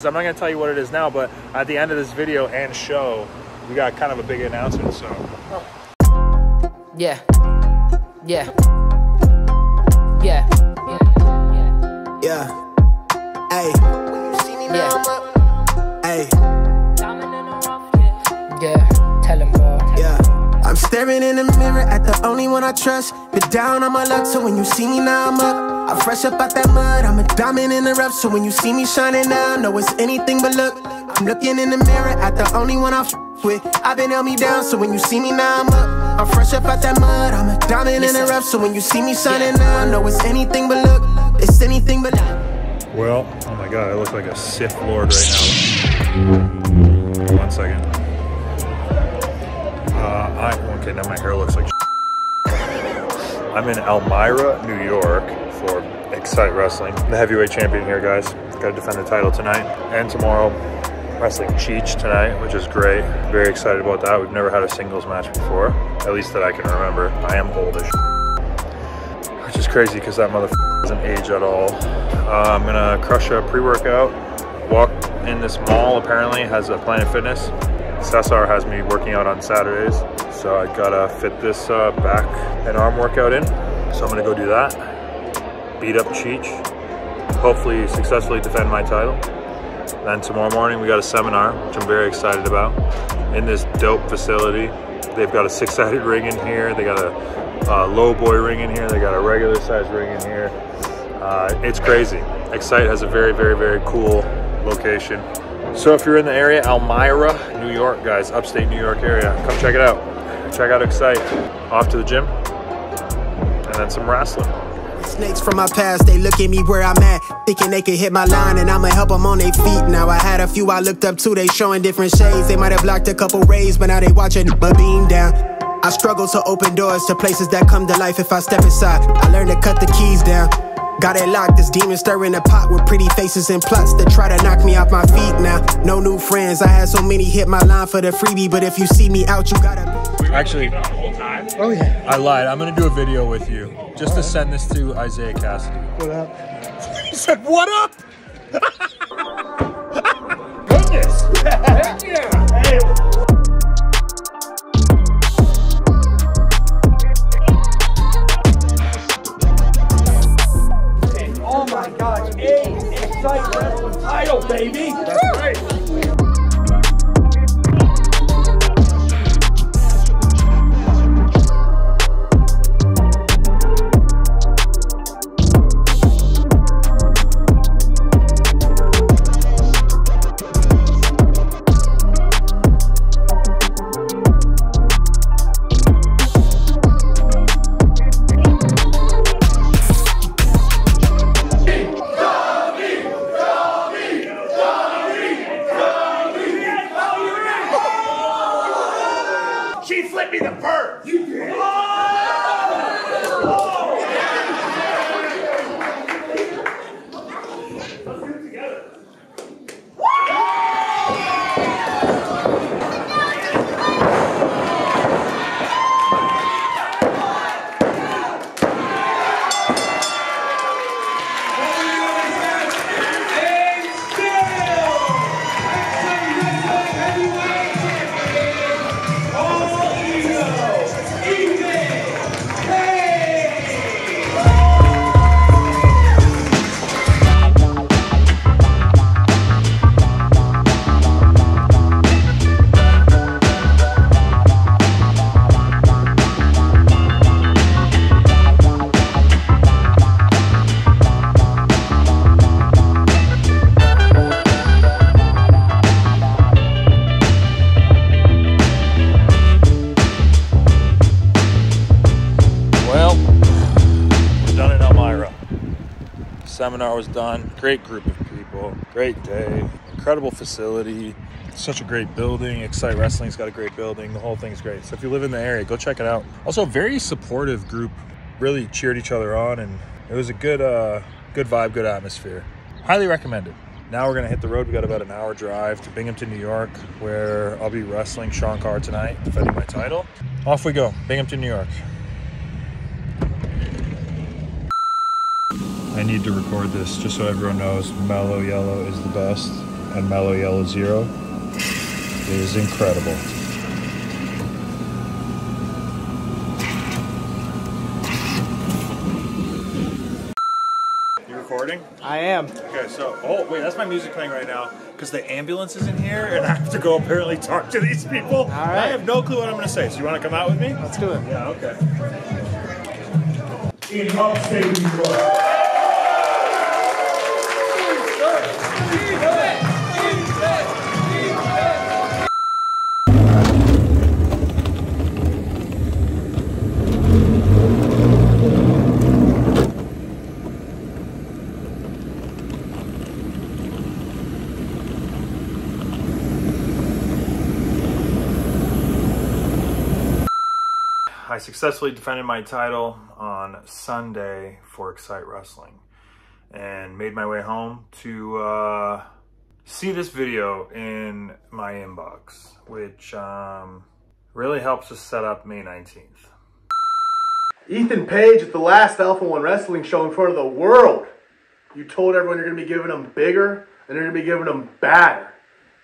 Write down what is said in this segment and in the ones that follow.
I'm not going to tell you what it is now, but at the end of this video and show, we got kind of a big announcement, so. Yeah. Yeah. Yeah. Yeah. Hey. Yeah. Hey. Yeah. Tell him, bro. Yeah. I'm staring in the mirror at the only one I trust. Been down on my luck, so when you see me now I'm up. I'm fresh up out that mud, I'm a diamond in the rough. So when you see me shining now, know it's anything but luck. I'm looking in the mirror at the only one I with. I've been held me down, so when you see me now I'm up. I'm fresh up out that mud, I'm a diamond in the rough. So when you see me shining now, know it's anything but luck. It's anything but luck. Well, oh my god, I look like a Sith Lord right now. 1 second. Okay, now my hair looks like I'm in Elmira, New York for Excite Wrestling. The heavyweight champion here, guys. Gotta defend the title tonight and tomorrow. Wrestling Cheech tonight, which is great. Very excited about that. We've never had a singles match before, at least that I can remember. I am old as which is crazy because that motherfucker doesn't age at all. I'm gonna crush a pre-workout. Walk in this mall, apparently, has a Planet Fitness. Cesar has me working out on Saturdays, so I gotta fit this back and arm workout in. So I'm gonna go do that, beat up Cheech, hopefully successfully defend my title. Then tomorrow morning we got a seminar, which I'm very excited about, in this dope facility. They've got a 6-sided ring in here, they got a low boy ring in here, they got a regular size ring in here. It's crazy. Excite has a very, very, very cool location. So if you're in the area, Elmira, New York, guys, upstate New York area, come check it out. Check out Excite. Off to the gym, and then some wrestling. Snakes from my past, they look at me where I'm at, thinking they could hit my line and I'ma help them on their feet. Now I had a few I looked up to, they showing different shades. They might have blocked a couple rays, but now they watching my beam down. I struggle to open doors to places that come to life if I step inside. I learned to cut the keys down. Got it locked, this demon stirring the pot with pretty faces and plots that try to knock me off my feet now. No new friends, I had so many hit my line for the freebie, but if you see me out, you gotta... Actually, oh yeah, I lied. I'm gonna do a video with you just to send this to Isaiah Cassidy. what up? He said, what up? Goodness. Heck yeah. Hey. Oh my gosh, Excite Wrestling title, baby! That's right. She flipped me the bird! You did? Let's do it together. Seminar was done. Great group of people. Great day. Incredible facility. Such a great building. Excite Wrestling's got a great building. The whole thing's great. So if you live in the area, go check it out. Also, a very supportive group. Really cheered each other on, and it was a good vibe, good atmosphere. Highly recommended. Now we're gonna hit the road. We got about an hour drive to Binghamton, New York, where I'll be wrestling Sean Carr tonight, defending my title. Off we go, Binghamton, New York. I need to record this just so everyone knows Mellow Yellow is the best. and Mellow Yellow Zero is incredible. You recording? I am. Okay, so, oh wait, that's my music playing right now because the ambulance is in here and I have to go apparently talk to these people. All right. I have no clue what I'm going to say, so you want to come out with me? Let's do it. Yeah, okay. In upstate New York. I successfully defended my title on Sunday for Excite Wrestling and made my way home to see this video in my inbox, which really helps us set up May 19th. Ethan Page at the last Alpha One Wrestling show in front of the world. You told everyone you're going to be giving them bigger and you're going to be giving them badder.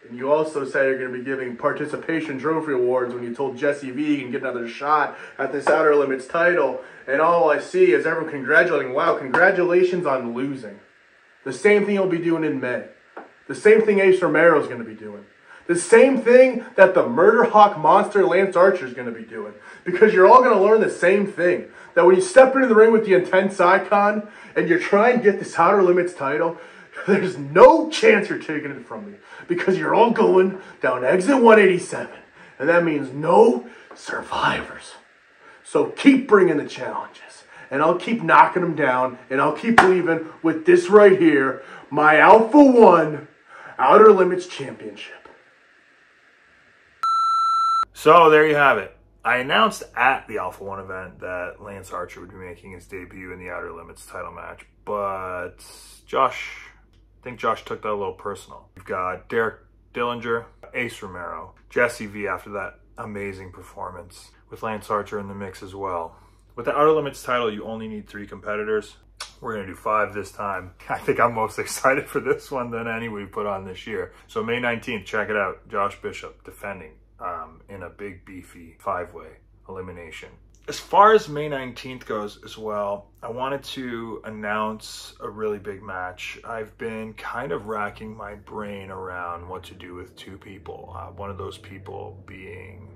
And you also said you're going to be giving participation trophy awards when you told Jesse V you can get another shot at this Outer Limits title. And all I see is everyone congratulating. Wow, congratulations on losing. The same thing you'll be doing in May. The same thing Ace Romero is going to be doing. The same thing that the Murder Hawk monster Lance Archer is going to be doing. Because you're all going to learn the same thing. That when you step into the ring with the Intense Icon and you're trying to get this Outer Limits title, there's no chance you're taking it from me. Because you're all going down exit 187. And that means no survivors. So keep bringing the challenges. And I'll keep knocking them down. And I'll keep leaving with this right here. My Alpha One Outer Limits Championship. So there you have it. I announced at the Alpha One event that Lance Archer would be making his debut in the Outer Limits title match. But I think Josh took that a little personal. We've got Derek Dillinger, Ace Romero, Jesse V after that amazing performance, with Lance Archer in the mix as well. With the Outer Limits title, you only need 3 competitors. We're going to do 5 this time. I think I'm most excited for this one than any we've put on this year. So May 19th, check it out. Josh Bishop defending in a big, beefy 5-way elimination. As far as May 19th goes as well, I wanted to announce a really big match. I've been kind of racking my brain around what to do with 2 people. One of those people being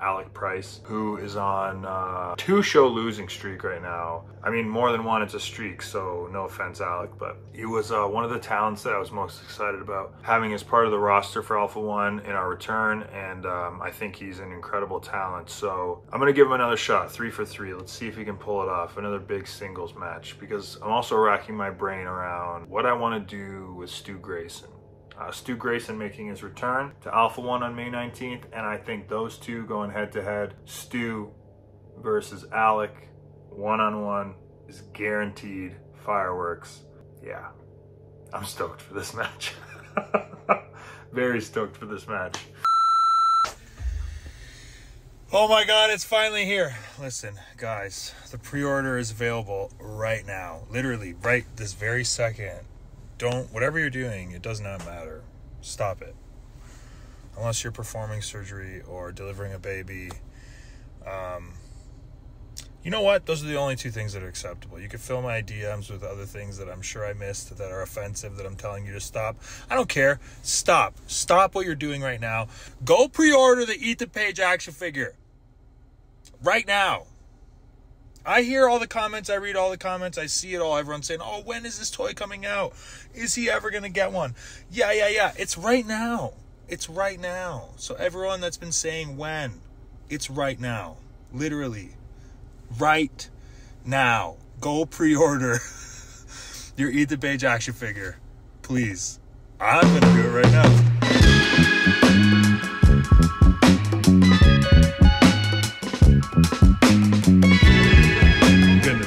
Alec Price, who is on a 2-show losing streak right now. I mean, more than one, it's a streak, so no offense, Alec, but he was one of the talents that I was most excited about having as part of the roster for Alpha One in our return, and I think he's an incredible talent, so I'm gonna give him another shot, 3 for 3. Let's see if he can pull it off, another big singles match, because I'm also racking my brain around what I want to do with Stu Grayson. Stu Grayson making his return to Alpha One on May 19th, and I think those two going head-to-head, Stu versus Alec, one-on-one, is guaranteed fireworks. Yeah, I'm stoked for this match. Very stoked for this match. Oh my God, it's finally here. Listen, guys, the pre-order is available right now. Literally, right this very second. Whatever you're doing, it does not matter. Stop it. Unless you're performing surgery or delivering a baby. You know what? Those are the only 2 things that are acceptable. You can fill my DMs with other things that I'm sure I missed that are offensive that I'm telling you to stop. I don't care. Stop. Stop what you're doing right now. Go pre-order the Ethan Page action figure. Right now. I hear all the comments, I read all the comments, I see it all. Everyone's saying, oh, when is this toy coming out? Is he ever going to get one? Yeah. It's right now. It's right now. So everyone that's been saying when, it's right now. Literally. Right now. Go pre-order your Ethan Page action figure. Please. I'm going to do it right now.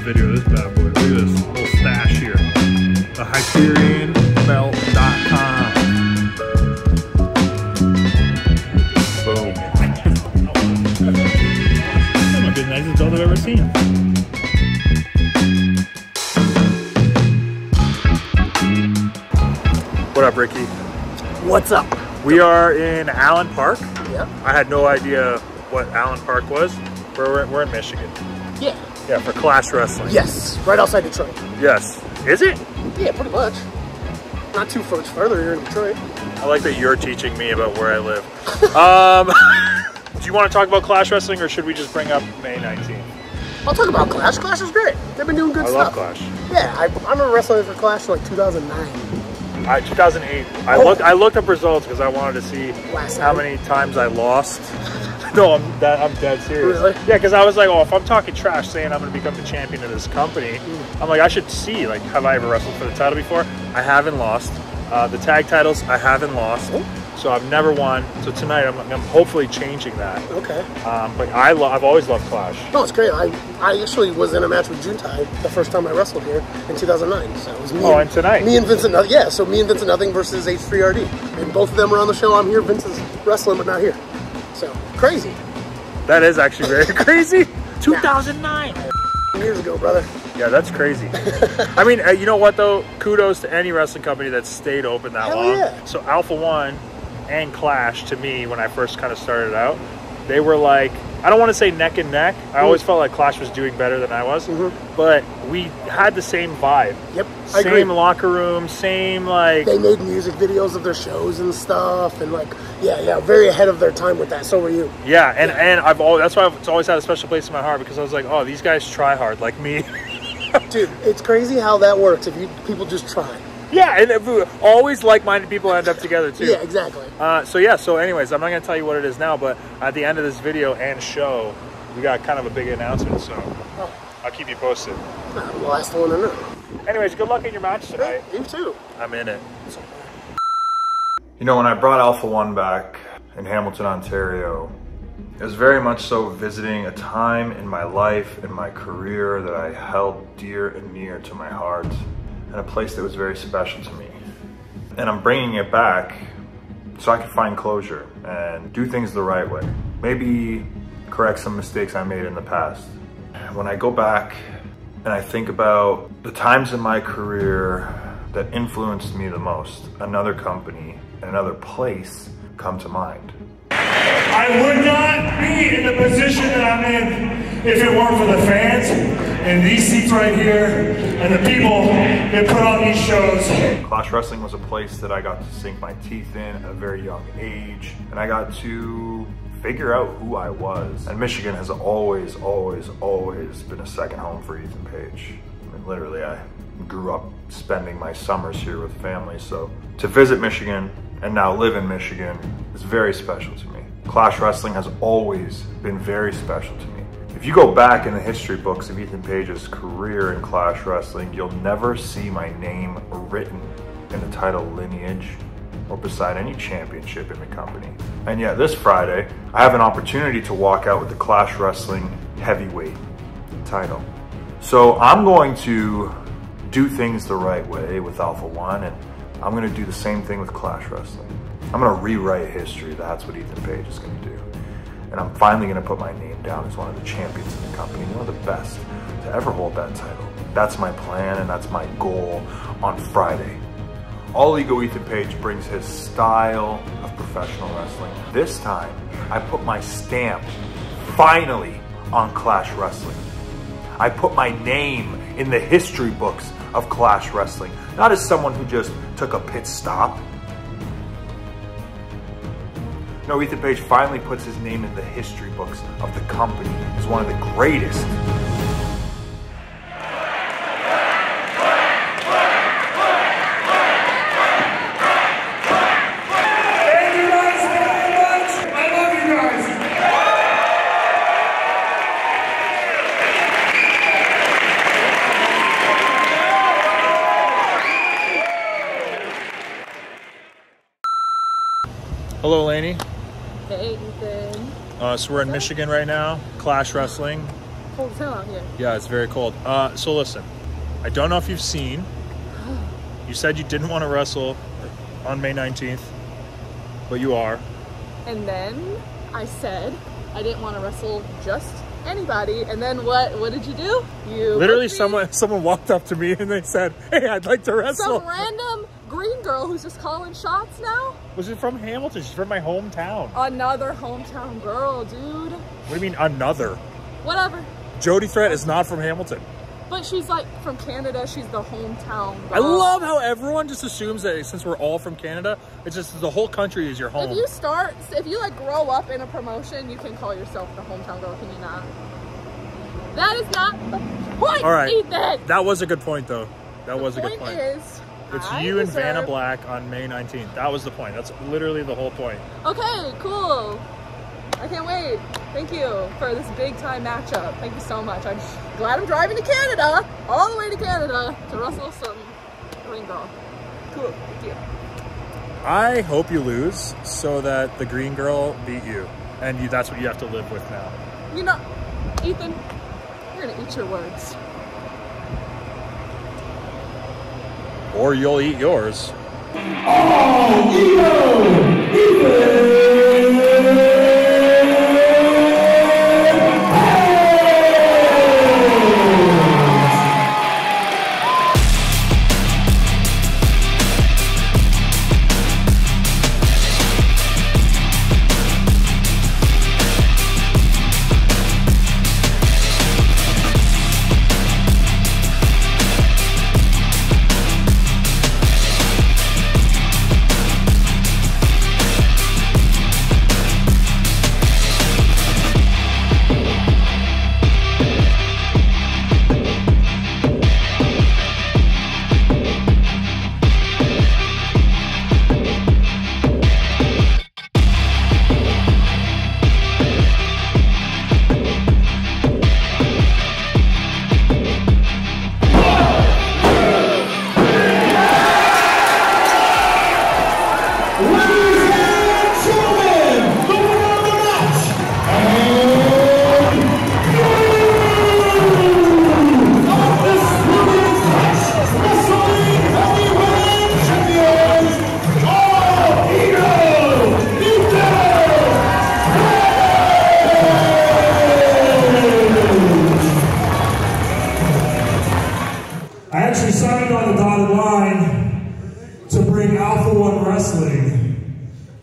Video of this bad boy. Look at this little stash here. The HyperionBelt.com. Boom. That might be the nicest belt I've ever seen. What up, Ricky? What's up? We are in Allen Park. Yep. I had no idea what Allen Park was. We're in Michigan. Yeah. Yeah, for Clash Wrestling. Yes, right outside Detroit. Yes. Is it? Yeah, pretty much. Not too much further here in Detroit. I like that you're teaching me about where I live. Do you want to talk about Clash Wrestling, or should we just bring up May 19th? I'll talk about Clash. Clash is great. They've been doing good stuff. I love Clash. Yeah, I remember wrestling for Clash in like 2009. 2008. I looked up results because I wanted to see how many times I lost. No, I'm dead serious. Really? Yeah, because I was like, oh, if I'm talking trash saying I'm going to become the champion of this company, I'm like, I should see, like, have I ever wrestled for the title before? I haven't lost. The tag titles, I haven't lost. So I've never won. So tonight, I'm hopefully changing that. Okay. But I've always loved Clash. No, it's great. I actually was in a match with Juntai the first time I wrestled here in 2009. So it was me. Oh, and tonight? Me and Vincent. Yeah, so me and Vincent Nothing versus H3RD. And both of them are on the show. I'm here. Vince is wrestling, but not here. So, crazy. That is actually very crazy. 2009. Years ago, brother. Yeah, that's crazy. I mean, you know what, though? Kudos to any wrestling company that stayed open that Hell long. Yeah. So Alpha One and Clash, to me, when I first kind of started out, they were like, I don't want to say neck and neck. I always felt like Clash was doing better than I was. But we had the same vibe. Yep, I agree. Same locker room, same like... They made music videos of their shows and stuff, and like, yeah, very ahead of their time with that. So were you. Yeah, and that's why it's always had a special place in my heart, because I was like, oh, these guys try hard like me. Dude, it's crazy how that works if people just try. Yeah, and always like-minded people end up together too. Yeah, exactly. So anyways, I'm not going to tell you what it is now, but at the end of this video and show, we got kind of a big announcement, so I'll keep you posted. Well, that's the one to know. Anyways, good luck in your match tonight. You too. I'm in it. You know, when I brought Alpha One back in Hamilton, Ontario, it was very much so visiting a time in my life, in my career, that I held dear and near to my heart, and a place that was very special to me. And I'm bringing it back so I can find closure and do things the right way. Maybe correct some mistakes I made in the past. When I go back and I think about the times in my career that influenced me the most, another company and another place come to mind. I would not be in the position that I'm in if it weren't for the fans and these seats right here and the people that put on these shows. Clash Wrestling was a place that I got to sink my teeth in at a very young age, and I got to figure out who I was. And Michigan has always, always, always been a second home for Ethan Page. I mean, literally, I grew up spending my summers here with family, so to visit Michigan and now live in Michigan is very special to me. Clash Wrestling has always been very special to me. If you go back in the history books of Ethan Page's career in Clash Wrestling, you'll never see my name written in the title lineage or beside any championship in the company. And yet this Friday, I have an opportunity to walk out with the Clash Wrestling heavyweight title. So I'm going to do things the right way with Alpha One, and I'm going to do the same thing with Clash Wrestling. I'm going to rewrite history. That's what Ethan Page is going to do. And I'm finally going to put my name down as one of the champions in the company, one of the best to ever hold that title. That's my plan, and that's my goal on Friday. All Ego Ethan Page brings his style of professional wrestling. This time, I put my stamp, finally, on Clash Wrestling. I put my name in the history books of Clash Wrestling, not as someone who just took a pit stop. No, Ethan Page finally puts his name in the history books of the company as one of the greatest. Thank you guys very much. I love you guys. Hello, Laynie. Hey, Ethan. So we're in Michigan right now, Clash Wrestling. Cold as hell out here. Yeah, it's very cold. So listen, I don't know if you've seen, you said you didn't want to wrestle on May 19th, but you are. And then I said I didn't want to wrestle just anybody. And then what did you do? You Literally someone walked up to me and they said, hey, I'd like to wrestle. Some random green green girl who's just calling shots now? Was it from Hamilton? She's from my hometown. Another hometown girl, dude. What do you mean another? Whatever. Jody Threat is not from Hamilton. But she's like from Canada. She's the hometown girl. I love how everyone just assumes that since we're all from Canada, it's just the whole country is your home. If you like grow up in a promotion, you can call yourself the hometown girl, can you not? That is not the point, all right. Ethan. That was a good point, though. That was a good point. Is it's you and Vanna Black on May 19th. That was the point. That's literally the whole point. Okay, cool. I can't wait. Thank you for this big time matchup. Thank you so much. I'm glad I'm driving to Canada, all the way to Canada, to wrestle some green girl. Cool. Thank you. I hope you lose so that the green girl beat you. And that's what you have to live with now. You know, Ethan, you're going to eat your words. Or you'll eat yours.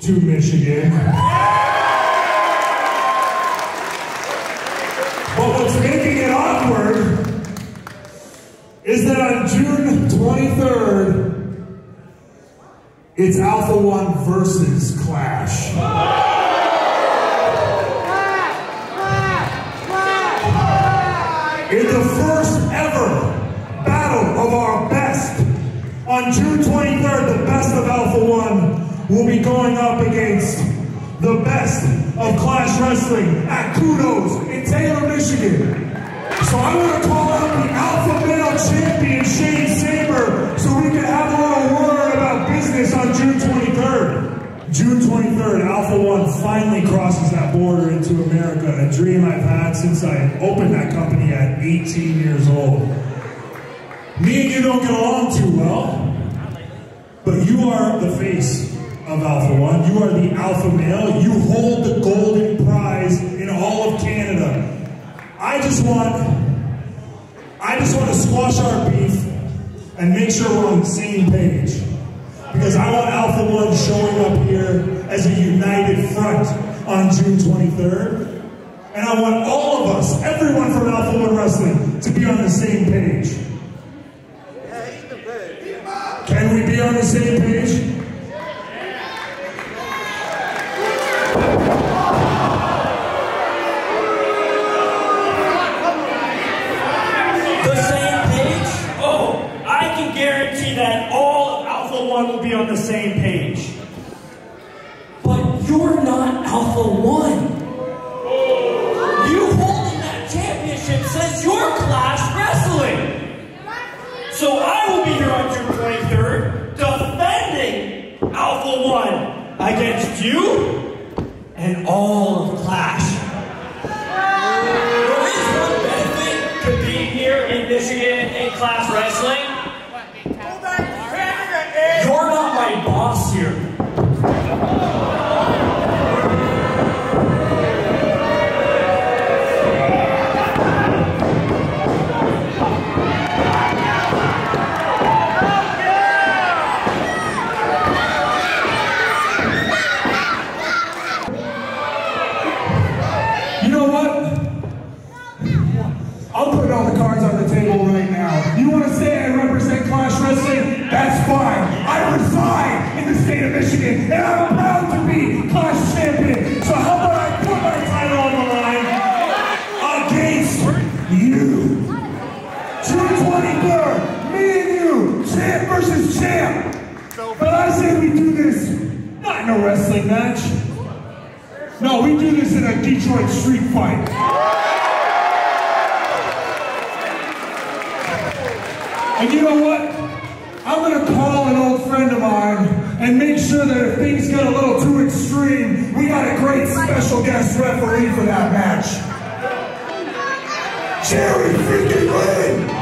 To Michigan. But what's making it awkward is that on June 23rd, it's Alpha One versus Clash. In the first ever battle of our best, on June 23rd, the best of Alpha One will be going up against the best of Clash Wrestling at Kudos in Taylor, Michigan. So I want to call out the Alpha Male Champion, Shane Saber, so we can have a little word about business on June 23rd. June 23rd, Alpha One finally crosses that border into America, a dream I've had since I opened that company at 18 years old. Me and you don't get along too well, but you are the face of Alpha One. You are the alpha male. You hold the golden prize in all of Canada. I just want to squash our beef and make sure we're on the same page. Because I want Alpha One showing up here as a united front on June 23rd. And I want all of us, everyone from Alpha One Wrestling, to be on the same page. Can we be on the same page? That all of Alpha One will be on the same page. But you're not Alpha One. You holding that championship says you're Clash Wrestling. So I will be here on June 23rd defending Alpha One against you and all of Clash. There is one benefit to being here in Michigan in Clash Wrestling. You're not my boss here. Michigan, and I'm proud to be Clash champion. So how about I put my title on the line against you? June 23rd, me and you, champ versus champ. But I say we do this not in a wrestling match. No, we do this in a Detroit street fight. And you know what? I'm gonna call an old friend of mine and make sure that if things get a little too extreme, we got a great special guest referee for that match. Jerry freaking Lynn!